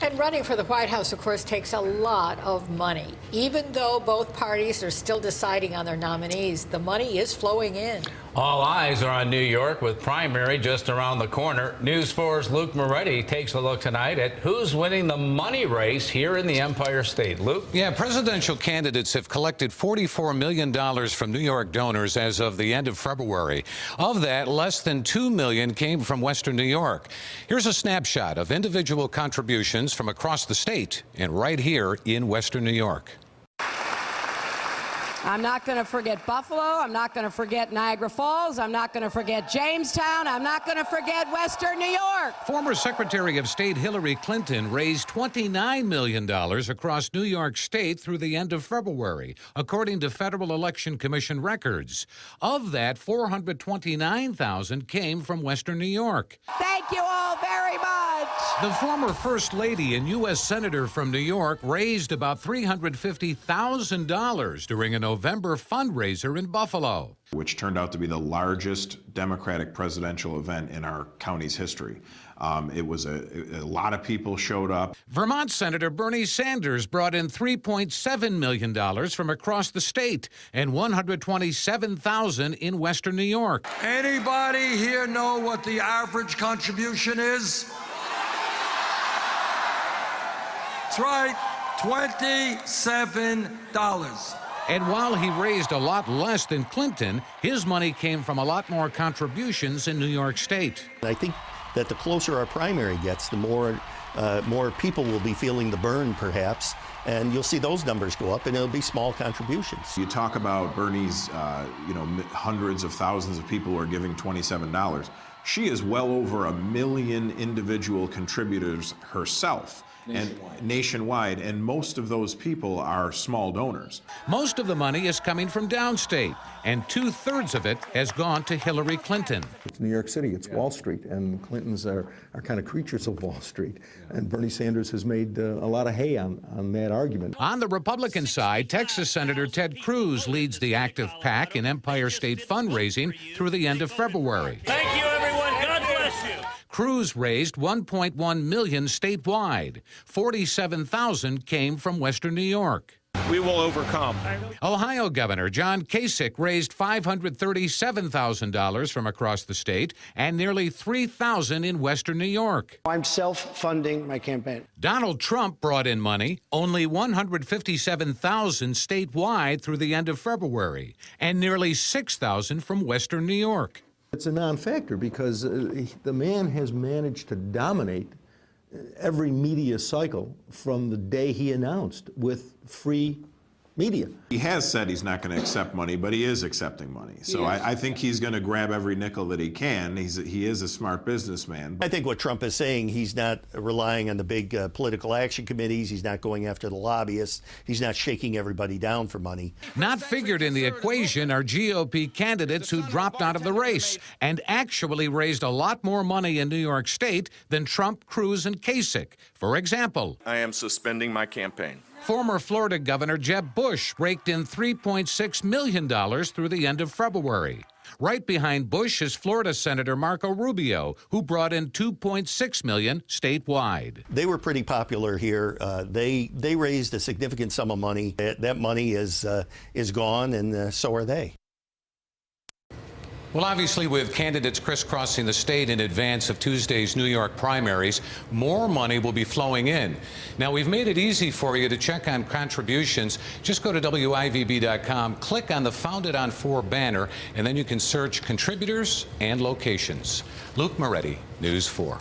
And running for the White House, of course, takes a lot of money. Even though both parties are still deciding on their nominees, the money is flowing in. All eyes are on New York with primary just around the corner. News 4's Luke Moretti takes a look tonight at who's winning the money race here in the Empire State. Luke? Yeah, presidential candidates have collected $44 million from New York donors as of the end of February. Of that, less than $2 million came from Western New York. Here's a snapshot of individual contributions from across the state and right here in Western New York. I'm not going to forget Buffalo. I'm not going to forget Niagara Falls. I'm not going to forget Jamestown. I'm not going to forget Western New York. Former Secretary of State Hillary Clinton raised $29 million across New York State through the end of February, according to Federal Election Commission records. Of that, $429,000 came from Western New York. Thank you all very much. The former First Lady and U.S. Senator from New York raised about $350,000 during a November fundraiser in Buffalo, which turned out to be the largest Democratic presidential event in our county's history. It was a lot of people showed up. Vermont Senator Bernie Sanders brought in $3.7 million from across the state and $127,000 in Western New York. Anybody here know what the average contribution is? That's right, $27. And while he raised a lot less than Clinton, his money came from a lot more contributions in New York State. I think that the closer our primary gets, the more people will be feeling the burn, perhaps, and you'll see those numbers go up, and it'll be small contributions. You talk about Bernie's, hundreds of thousands of people who are giving $27. She is well over 1 million individual contributors herself. Nationwide, and most of those people are small donors. Most of the money is coming from downstate, and 2/3 of it has gone to Hillary Clinton. It's New York City, it's Wall Street, and Clintons are kind of creatures of Wall Street. And Bernie Sanders has made a lot of hay on that argument. On the Republican side, Texas Senator Ted Cruz leads the active pack in Empire State fundraising through the end of February. Thank you, everyone. God bless you. Cruz raised $1.1 million statewide. $47,000 came from Western New York. We will overcome. Ohio Governor John Kasich raised $537,000 from across the state and nearly $3,000 in Western New York. I'm self-funding my campaign. Donald Trump brought in money, only $157,000 statewide through the end of February, and nearly $6,000 from Western New York. It's a non-factor because the man has managed to dominate every media cycle from the day he announced with free media. He has said he's not going to accept money, but he is accepting money. So I think he's going to grab every nickel that he can. He is a smart businessman. I think what Trump is saying, he's not relying on the big political action committees. He's not going after the lobbyists. He's not shaking everybody down for money. Not figured in the equation are GOP candidates who dropped out of the race and actually raised a lot more money in New York State than Trump, Cruz, and Kasich. For example, I am suspending my campaign. Former Florida Governor Jeb Bush raked in $3.6 million through the end of February. Right behind Bush is Florida Senator Marco Rubio, who brought in $2.6 million statewide. They were pretty popular here. They raised a significant sum of money. That money is gone, and so are they. Well, obviously, with candidates crisscrossing the state in advance of Tuesday's New York primaries, more money will be flowing in. Now, we've made it easy for you to check on contributions. Just go to WIVB.com, click on the Founded on 4 banner, and then you can search contributors and locations. Luke Moretti, News 4.